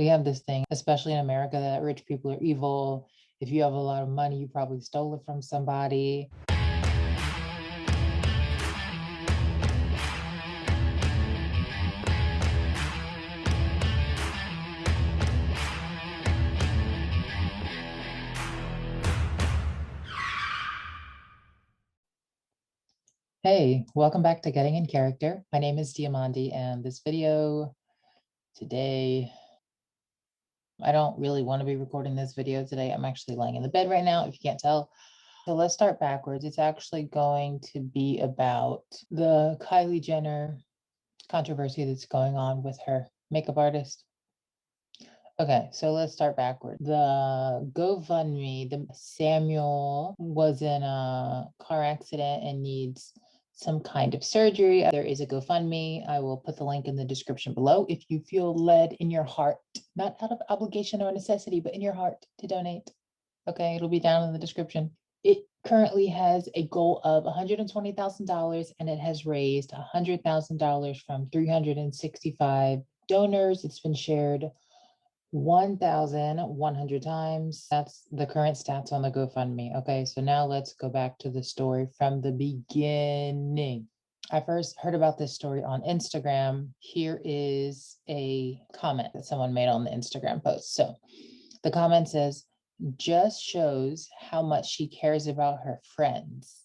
We have this thing, especially in America, that rich people are evil. If you have a lot of money, you probably stole it from somebody. Hey, welcome back to Getting in Character. My name is Diamandi, and this video today, I don't really want to be recording this video today. I'm actually laying in the bed right now, if you can't tell. So let's start backwards. It's actually going to be about the Kylie Jenner controversy that's going on with her makeup artist. Okay, so let's start backward. The GoFundMe, the Samuel was in a car accident and needs some kind of surgery. There is a GoFundMe. I will put the link in the description below if you feel led in your heart, not out of obligation or necessity, but in your heart to donate. Okay, it'll be down in the description. It currently has a goal of $120,000 and it has raised $100,000 from 365 donors. It's been shared 1,100 times. That's the current stats on the GoFundMe. Okay, so now let's go back to the story from the beginning. I first heard about this story on Instagram. Here is a comment that someone made on the Instagram post. So the comment says, just shows how much she cares about her friends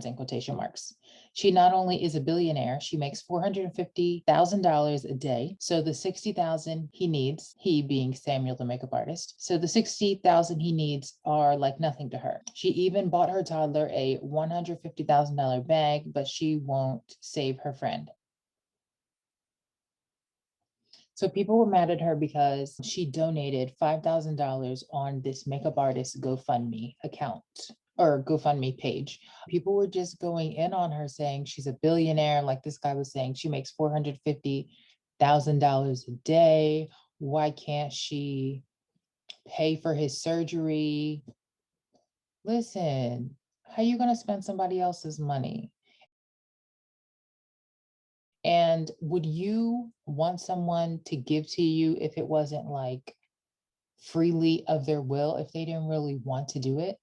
in quotation marks. She not only is a billionaire, she makes $450,000 a day. So the $60,000 he needs, he being Samuel, the makeup artist. So the $60,000 he needs are like nothing to her. She even bought her toddler a $150,000 bag, but she won't save her friend. So people were mad at her because she donated $5,000 on this makeup artist GoFundMe account or GoFundMe page. People were just going in on her saying she's a billionaire. Like this guy was saying she makes $450,000 a day. Why can't she pay for his surgery? Listen, how are you going to spend somebody else's money? And would you want someone to give to you if it wasn't like freely of their will, if they didn't really want to do it?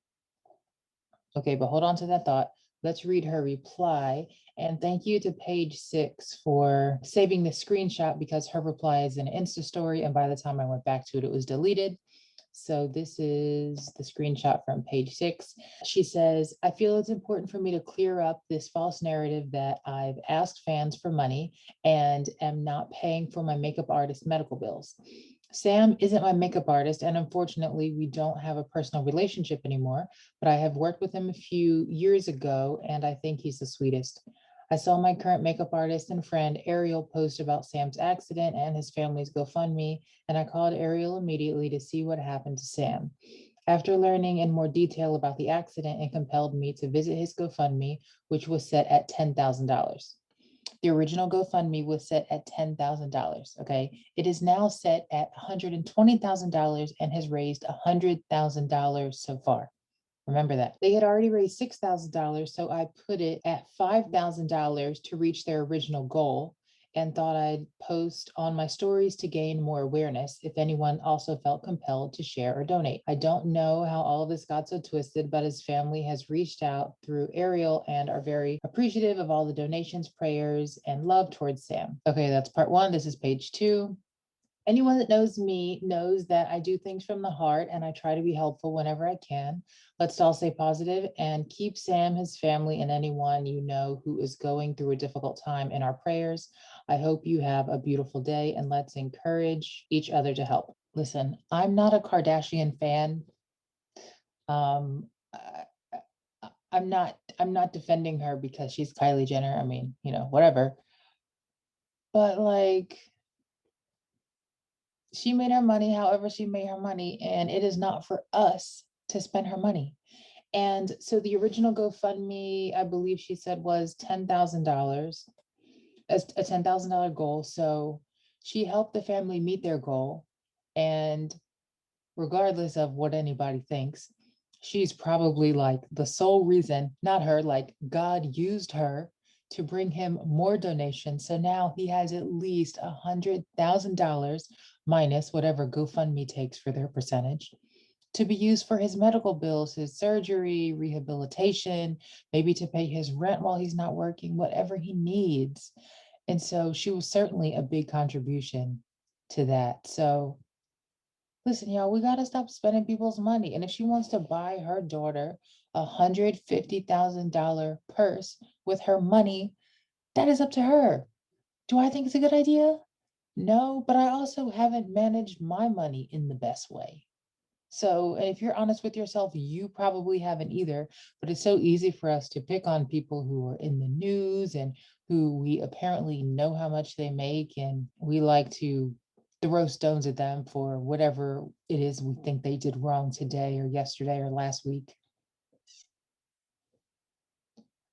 Okay, but hold on to that thought. Let's read her reply. And thank you to page 6 for saving the screenshot because her reply is an Insta story. And by the time I went back to it, it was deleted. So this is the screenshot from page 6. She says, I feel it's important for me to clear up this false narrative that I've asked fans for money and am not paying for my makeup artist medical bills. Sam isn't my makeup artist, and unfortunately, we don't have a personal relationship anymore, but I have worked with him a few years ago, and I think he's the sweetest. I saw my current makeup artist and friend Ariel post about Sam's accident and his family's GoFundMe, and I called Ariel immediately to see what happened to Sam. After learning in more detail about the accident, it compelled me to visit his GoFundMe, which was set at $10,000. The original GoFundMe was set at $10,000, okay? It is now set at $120,000 and has raised $100,000 so far. Remember that. They had already raised $6,000, so I put it at $5,000 to reach their original goal and thought I'd post on my stories to gain more awareness if anyone also felt compelled to share or donate. I don't know how all of this got so twisted, but his family has reached out through Ariel and are very appreciative of all the donations, prayers, and love towards Sam. Okay, that's part 1. This is page 2. Anyone that knows me knows that I do things from the heart and I try to be helpful whenever I can. Let's all stay positive and keep Sam, his family, and anyone you know who is going through a difficult time in our prayers. I hope you have a beautiful day and let's encourage each other to help. Listen, I'm not a Kardashian fan. I'm not defending her because she's Kylie Jenner. I mean, whatever. But like, she made her money however she made her money, and it is not for us to spend her money. And so the original GoFundMe, I believe she said, was $10,000, a $10,000 goal. So she helped the family meet their goal. And regardless of what anybody thinks, she's probably like the sole reason, not her, like God used her to bring him more donations. So now he has at least $100,000 minus whatever GoFundMe takes for their percentage, to be used for his medical bills, his surgery, rehabilitation, maybe to pay his rent while he's not working, whatever he needs. And so she was certainly a big contribution to that. So listen, y'all, we got to stop spending people's money. And if she wants to buy her daughter $150,000 purse with her money, that is up to her. Do I think it's a good idea? No, but I also haven't managed my money in the best way. So, if you're honest with yourself, you probably haven't either. But it's so easy for us to pick on people who are in the news and who we apparently know how much they make. And we like to throw stones at them for whatever it is we think they did wrong today or yesterday or last week.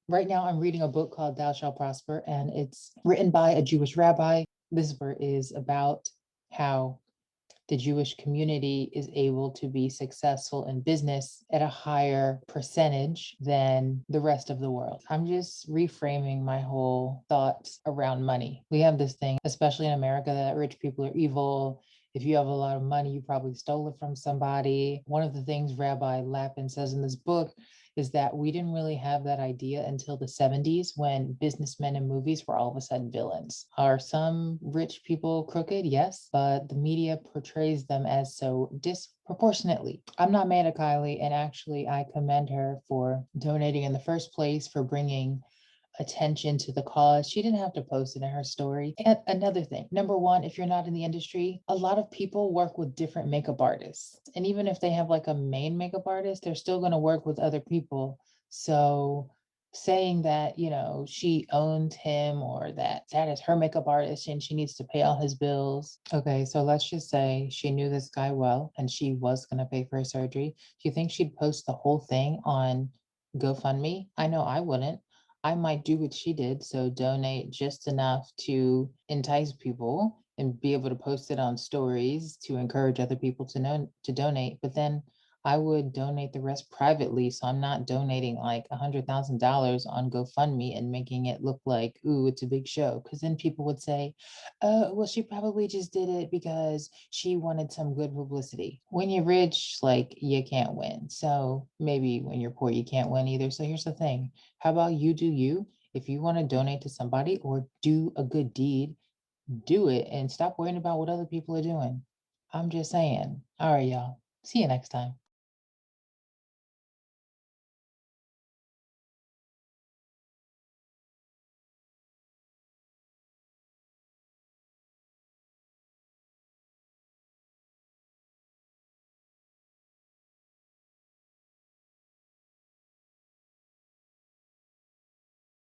Right now, I'm reading a book called Thou Shalt Prosper, and it's written by a Jewish rabbi. This book is about how the Jewish community is able to be successful in business at a higher percentage than the rest of the world. I'm just reframing my whole thoughts around money. We have this thing, especially in America, that rich people are evil. If you have a lot of money, you probably stole it from somebody. One of the things Rabbi Lapin says in this book is that we didn't really have that idea until the 70s when businessmen in movies were all of a sudden villains. Are some rich people crooked? Yes, but the media portrays them as so disproportionately. I'm not mad at Kylie, and actually, I commend her for donating in the first place, for bringing attention to the cause. She didn't have to post it in her story. And another thing, number one, if you're not in the industry, a lot of people work with different makeup artists. And even if they have like a main makeup artist, they're still going to work with other people. So saying that, she owned him or that is her makeup artist and she needs to pay all his bills. Okay, so let's just say she knew this guy well and she was going to pay for his surgery. Do you think she'd post the whole thing on GoFundMe? I know I wouldn't. I might do what she did, so donate just enough to entice people and be able to post it on stories to encourage other people to know to donate. But then I would donate the rest privately, so I'm not donating like $100,000 on GoFundMe and making it look like, ooh, it's a big show. Because then people would say, oh, well, she probably just did it because she wanted some good publicity. When you're rich, like you can't win. So maybe when you're poor, you can't win either. So here's the thing. How about you do you? If you want to donate to somebody or do a good deed, do it and stop worrying about what other people are doing. I'm just saying. All right, y'all. See you next time.